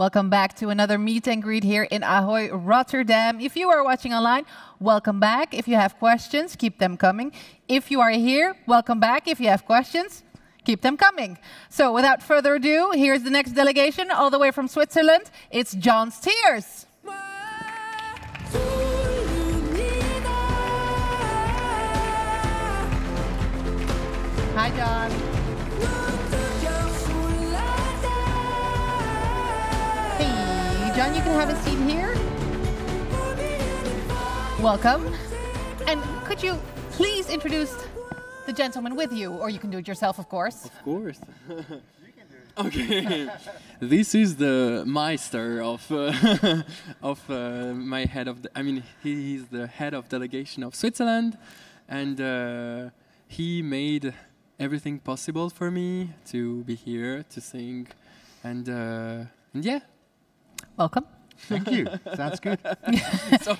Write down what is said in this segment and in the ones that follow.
Welcome back to another meet and greet here in Ahoy, Rotterdam. If you are watching online, welcome back. If you have questions, keep them coming. If you are here, welcome back. If you have questions, keep them coming. So without further ado, here's the next delegation all the way from Switzerland. It's Gjon's Tears. Hi, Gjon. Hey, Gjon, you can have a seat here. Welcome. And could you please introduce the gentleman with you, or you can do it yourself, of course. Of course. Okay. This is the Meister of my head of. He's the head of delegation of Switzerland, and he made everything possible for me to be here to sing, and yeah. Welcome. Thank you. Sounds good.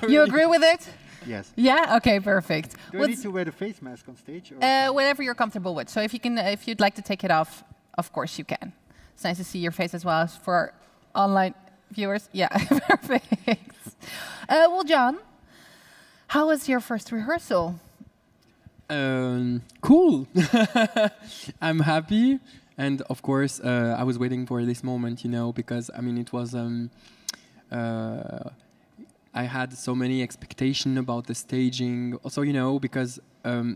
You agree with it? Yes. Yeah. Okay. Perfect. Do I need to wear the face mask on stage? Or Whatever you're comfortable with. So if you'd like to take it off, of course you can. It's nice to see your face as well as for our online viewers. Yeah. Perfect. Well, Gjon, how was your first rehearsal? Cool. I'm happy, and of course, I was waiting for this moment, because it was. I had so many expectations about the staging. Also, because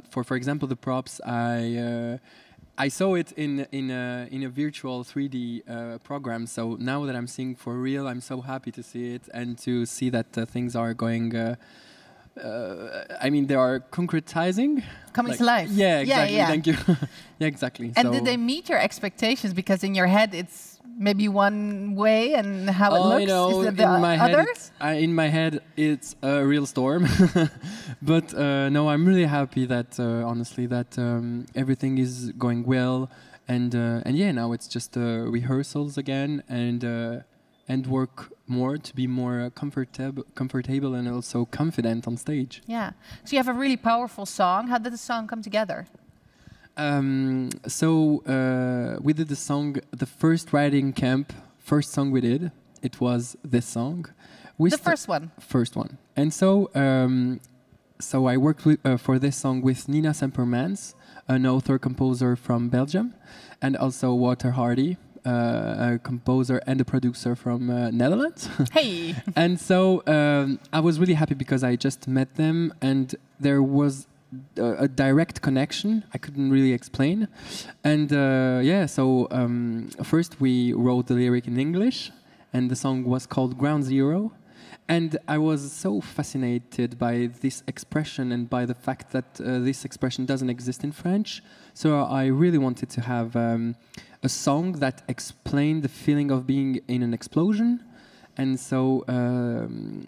for example, the props, I saw it in a virtual 3D program. So now that I'm seeing for real, I'm so happy to see it and to see that things are going. They are concretizing. Coming to life. Yeah, exactly. Yeah. Thank you. Yeah, exactly. And did they meet your expectations? Because in your head, it's maybe one way, and how it looks is it the others? In my head, it's a real storm. But no, I'm really happy that honestly that everything is going well, and yeah, now it's just rehearsals again, and work more to be more comfortable and also confident on stage. Yeah. So you have a really powerful song. How did the song come together? We did the song, the first writing camp, first song we did, it was this song. The first one? First one. And so I worked for this song with Nina Sempermans, an author-composer from Belgium, and also Walter Hardy, a composer and a producer from Netherlands. Hey! And so I was really happy because I just met them, and there was a direct connection I couldn't really explain. And first we wrote the lyric in English, and the song was called Ground Zero. And I was so fascinated by this expression and by the fact that this expression doesn't exist in French. So I really wanted to have a song that explained the feeling of being in an explosion. And so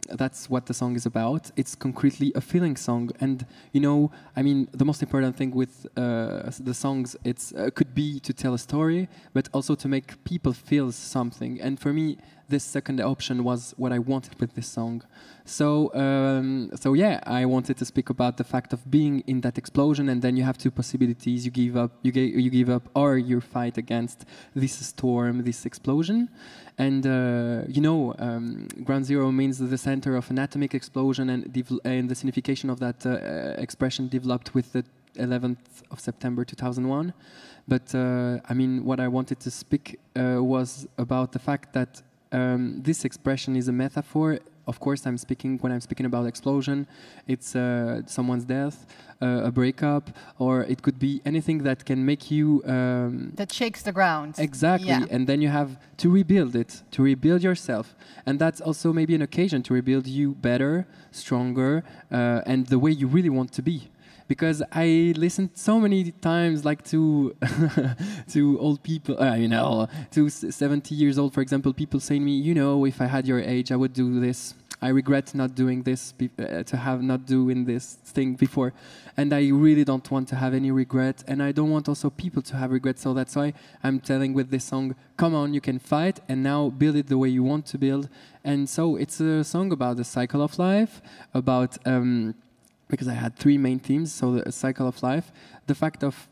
that's what the song is about. It's concretely a feeling song. And, the most important thing with the songs, it's could be to tell a story, but also to make people feel something. And for me, this second option was what I wanted with this song. So I wanted to speak about the fact of being in that explosion, and then you have two possibilities: you give up, or you fight against this storm, this explosion. And ground zero means the center of an atomic explosion, and the signification of that expression developed with the 11th of September 2001. But what I wanted to speak was about the fact that this expression is a metaphor. Of course, when I'm speaking about explosion, it's someone's death, a breakup, or it could be anything that can make you... that shakes the ground. Exactly. Yeah. And then you have to rebuild it, to rebuild yourself. And that's also maybe an occasion to rebuild you better, stronger, and the way you really want to be. Because I listened so many times, to old people, to 70 years old, for example, people saying to me, if I had your age, I would do this. I regret not doing this, not doing this thing before. And I really don't want to have any regret. And I don't want also people to have regret. So that's why I'm telling with this song, come on, you can fight, and now build it the way you want to build. And so it's a song about the cycle of life, about... because I had three main themes, so the cycle of life, the fact of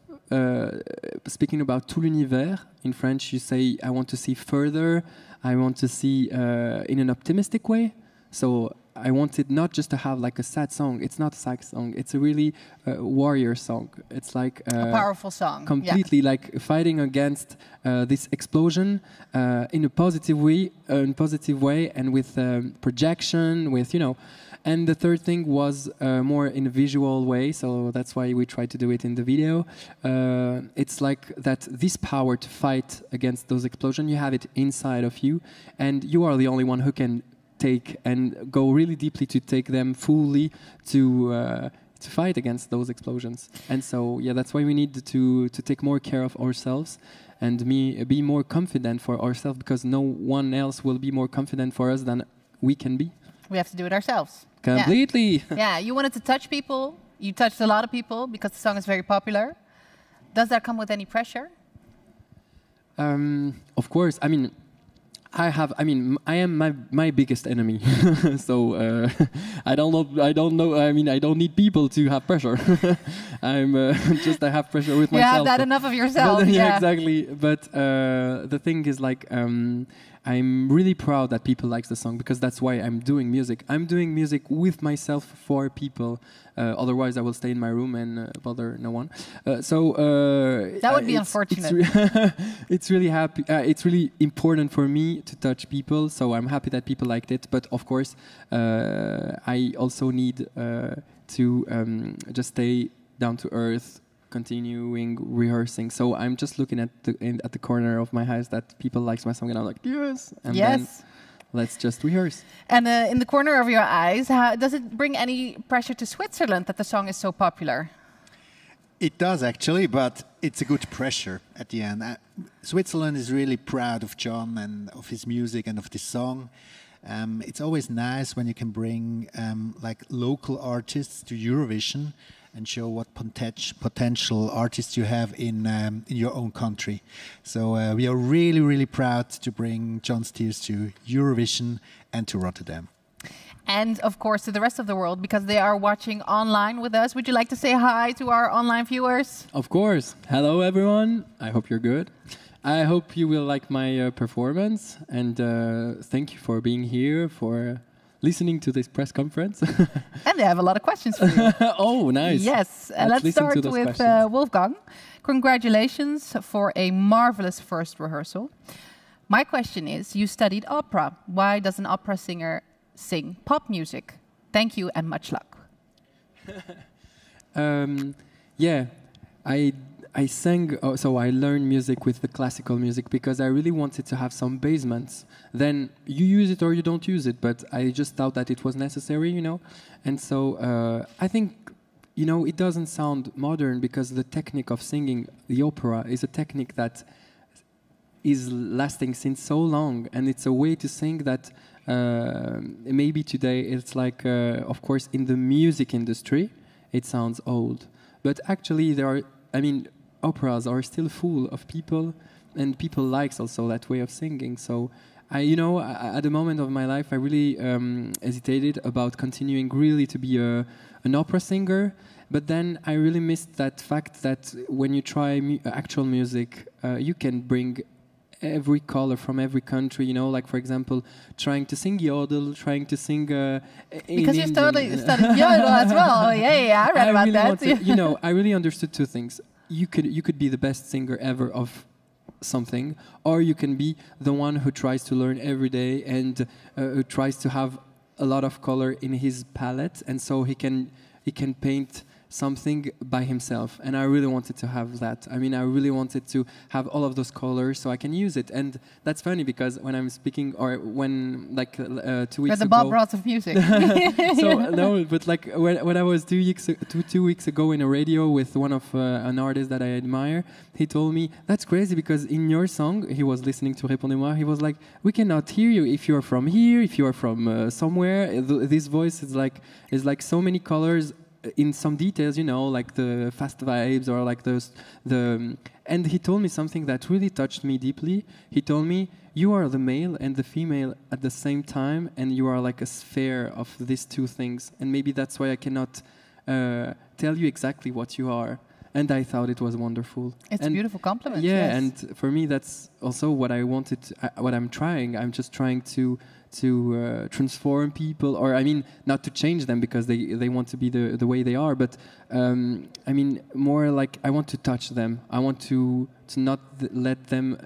speaking about tout l'univers. In French, you say, I want to see further. I want to see in an optimistic way. So I wanted not just to have like a sad song. It's not a sad song. It's a really warrior song. It's like a powerful song. Completely like fighting against this explosion in a positive way, and with projection, with And the third thing was more in a visual way, so that's why we tried to do it in the video. It's like that this power to fight against those explosions, you have it inside of you, and you are the only one who can take and go really deeply to take them fully to fight against those explosions. And so, yeah, that's why we need to take more care of ourselves and be more confident for ourselves, because no one else will be more confident for us than we can be. We have to do it ourselves. Completely. Yeah, you wanted to touch people. You touched a lot of people because the song is very popular. Does that come with any pressure? Of course. I am my biggest enemy. So I don't know. I don't need people to have pressure. I have pressure with myself. You have that enough of yourself. But, yeah, exactly. But the thing is, like, I'm really proud that people like the song, because that's why I'm doing music. I'm doing music with myself for people. Otherwise, I will stay in my room and bother no one. That would be unfortunate. It's really happy. It's really important for me to touch people. So I'm happy that people liked it. But of course, I also need to just stay down to earth, continuing rehearsing. So I'm just looking at the corner of my eyes that people likes my song, and I'm like, yes. And then let's just rehearse. And in the corner of your eyes, does it bring any pressure to Switzerland that the song is so popular? It does, actually, but it's a good pressure at the end. Switzerland is really proud of Gjon and of his music and of this song. It's always nice when you can bring like local artists to Eurovision and show what potential artists you have in your own country. So we are really, really proud to bring Gjon's Tears to Eurovision and to Rotterdam. And, of course, to the rest of the world, because they are watching online with us. Would you like to say hi to our online viewers? Of course. Hello, everyone. I hope you're good. I hope you will like my performance. And thank you for being here, for listening to this press conference. And they have a lot of questions for you. Oh, nice. Yes. Let's start with Wolfgang. Congratulations for a marvelous first rehearsal. My question is, you studied opera. Why does an opera singer sing pop music? Thank you and much luck. Yeah, I sang, so I learned music with the classical music because I really wanted to have some basements. Then you use it or you don't use it, but I just thought that it was necessary, And so I think, it doesn't sound modern because the technique of singing the opera is a technique that is lasting since so long, and it's a way to sing that maybe today it's like, of course, in the music industry, it sounds old. But actually operas are still full of people, and people likes also that way of singing. So at the moment of my life, I really hesitated about continuing really to be an opera singer. But then I really missed that fact that when you try actual music, you can bring every color from every country, like, for example, trying to sing yodel, trying to sing because you studied yodel as well. Yeah, I read about that. I really understood two things. You could be the best singer ever of something, or you can be the one who tries to learn every day and who tries to have a lot of color in his palette, and so he can paint something by himself. And I really wanted to have that. I really wanted to have all of those colors so I can use it. And that's funny because when I'm speaking, or when 2 weeks ago... You're the Bob Ross of music. No, but like when I was 2 weeks ago in a radio with one of an artist that I admire, he told me, that's crazy because in your song, he was listening to Répondez-moi, he was like, we cannot hear you if you're from here, if you are from somewhere. This voice is like so many colors in some details, like the fast vibes or like and he told me something that really touched me deeply. He told me, you are the male and the female at the same time, and you are like a sphere of these two things. And maybe that's why I cannot tell you exactly what you are. and I thought it was wonderful. It's a beautiful compliment. Yeah, yes. and for me, that's also what I wanted. What I'm trying. I'm just trying to transform people, or I mean, not to change them because they want to be the way they are, but I mean, more like I want to touch them. I want to not let them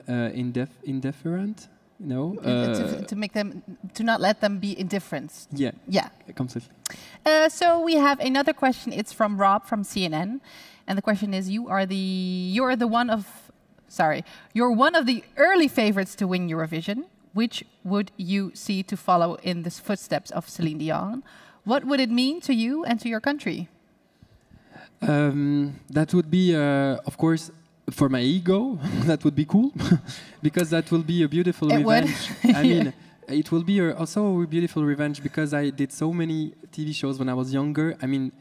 indifferent. You know, to make them, to not let them be indifferent. Yeah. Yeah. Completely. So we have another question. It's from Rob from CNN, and the question is: you're one of the early favorites to win Eurovision. Which would you see to follow in the footsteps of Celine Dion? What would it mean to you and to your country? That would be, of course, for my ego, that would be cool, because that will be a beautiful revenge. I mean, it will be also a beautiful revenge because I did so many TV shows when I was younger. I mean,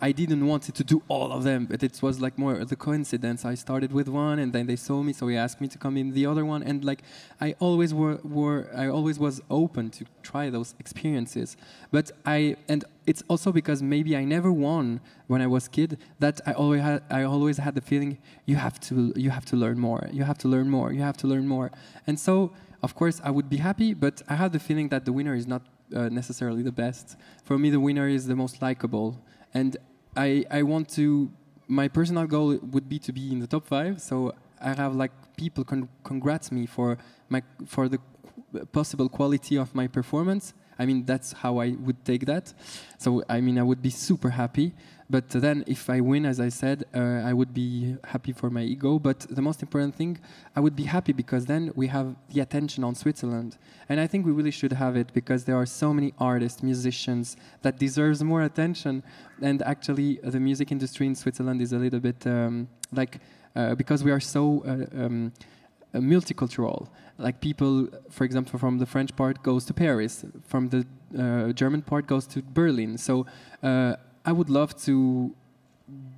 I didn't want it to do all of them, but it was like more the coincidence. I started with one, and then they saw me, so they asked me to come in the other one, and like I always was open to try those experiences. But and it's also because maybe I never won when I was a kid, that I always had the feeling you have to learn more, you have to learn more, you have to learn more, and so of course I would be happy, but I have the feeling that the winner is not necessarily the best. For me, the winner is the most likable. And I want to, my personal goal would be to be in the top 5. So I have like people congrats me for the possible quality of my performance. I mean, that's how I would take that. So, I mean, I would be super happy. But then if I win, as I said, I would be happy for my ego. But the most important thing, I would be happy because then we have the attention on Switzerland. And I think we really should have it because there are so many artists, musicians that deserves more attention. And actually, the music industry in Switzerland is a little bit because we are so multicultural. Like people, for example, from the French part goes to Paris, from the German part goes to Berlin. So I would love to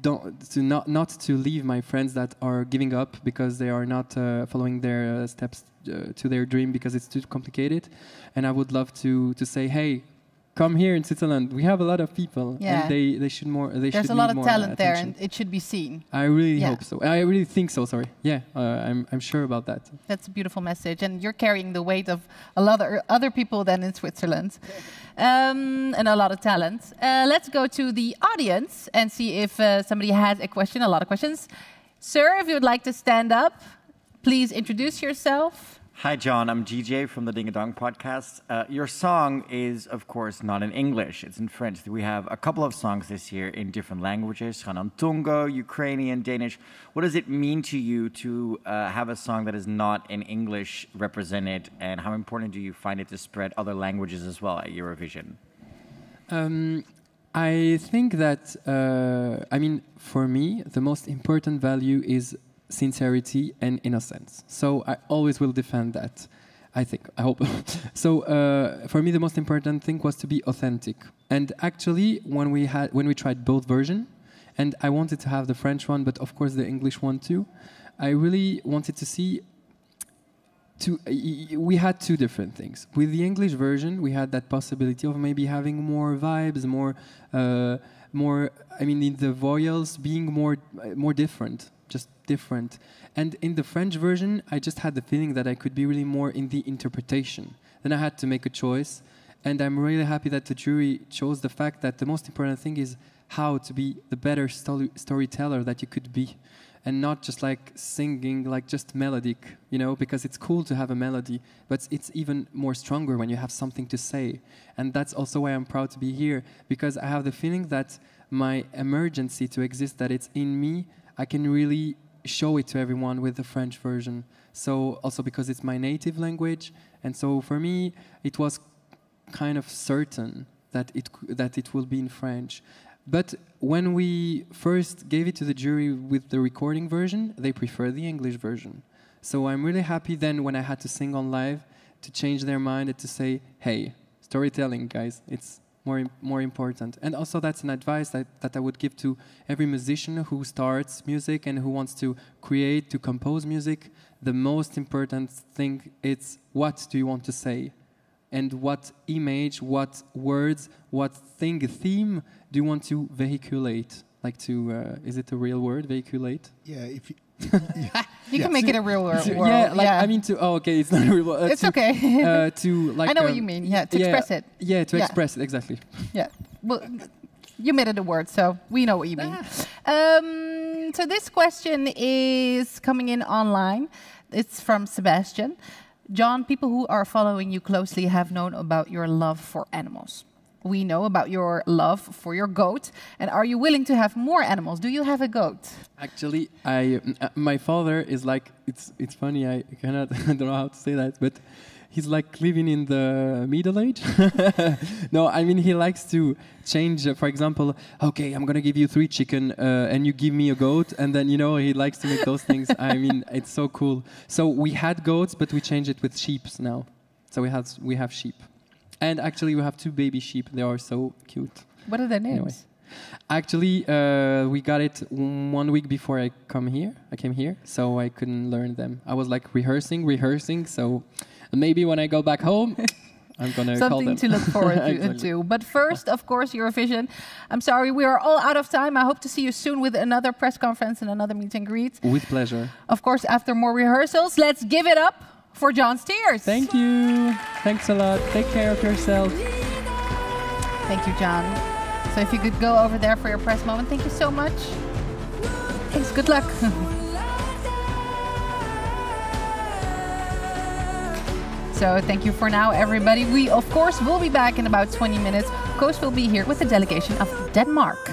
not to leave my friends that are giving up because they are not following their steps to their dream because it's too complicated. And I would love to say, hey, come here in Switzerland. We have a lot of people, and they should more. There's a lot of talent there, and it should be seen. I really hope so. I really think so. Sorry. Yeah, I'm sure about that. That's a beautiful message, and you're carrying the weight of a lot of other people than in Switzerland, and a lot of talent. Let's go to the audience and see if somebody has a question. A lot of questions, sir. If you would like to stand up, please introduce yourself. Hi, Gjon. I'm GJ from the Ding a Dong podcast. Your song is, of course, not in English. It's in French. We have a couple of songs this year in different languages, Tongo, Ukrainian, Danish. What does it mean to you to have a song that is not in English represented, and how important do you find it to spread other languages as well at Eurovision? I think that, for me, the most important value is sincerity and innocence. So I always will defend that. I hope. So for me, the most important thing was to be authentic. And actually, when we tried both versions, and I wanted to have the French one, but of course the English one too, I really wanted to see. We had two different things. With the English version, we had that possibility of maybe having more vibes, more. In the vowels being more different. Just different. And in the French version, I just had the feeling that I could be really more in the interpretation. Then I had to make a choice. And I'm really happy that the jury chose the fact that the most important thing is how to be the better storyteller that you could be. And not just like singing, like just melodic, because it's cool to have a melody, but it's even more stronger when you have something to say. And that's also why I'm proud to be here, because I have the feeling that my emergency to exist, that it's in me, I can really show it to everyone with the French version. So also because it's my native language, and so for me it was kind of certain that it will be in French. But when we first gave it to the jury with the recording version, they preferred the English version. So I'm really happy then when I had to sing on live to change their mind and to say, hey, storytelling, guys, it's more important. And also that's an advice that I would give to every musician who starts music and who wants to create, to compose music. The most important thing is, what do you want to say? And what image, what words, what theme do you want to vehiculate? like to, is it a real word, veiculate? Yeah, if you, You can make it a real word. Yeah, like I mean to. Oh, okay, it's not a real word. It's okay. To like. I know what you mean. Yeah, to express it. Yeah, to Yeah. express it exactly. Yeah. Well, you made it a word, so we know what you mean. So this question is coming in online. It's from Sebastian. Gjon, people who are following you closely have known about your love for animals. We know about your love for your goat. And are you willing to have more animals? Do you have a goat? Actually, my father is like, it's funny, I cannot, I don't know how to say that, but he's like living in the middle age. No, I mean, he likes to change, for example, okay, I'm going to give you 3 chicken and you give me a goat. And then, you know, he likes to make those things. I mean, it's so cool. So we had goats, but we changed it with sheep now. So we have sheep. And actually, we have 2 baby sheep. They are so cute. What are their names? Anyway. Actually, we got it 1 week before I came here, so I couldn't learn them. I was like rehearsing. So maybe when I go back home, I'm gonna call them. Something to look forward to. But first, of course, Eurovision. I'm sorry, we are all out of time. I hope to see you soon with another press conference and another meet and greet. With pleasure. Of course, after more rehearsals, let's give it up for Gjon Steers. Thank you. Thanks a lot. Take care of yourself. Thank you, Gjon. So if you could go over there for your press moment, thank you so much. Thanks, good luck. So thank you for now, everybody. We, of course, will be back in about 20 minutes. Koos will be here with the delegation of Denmark.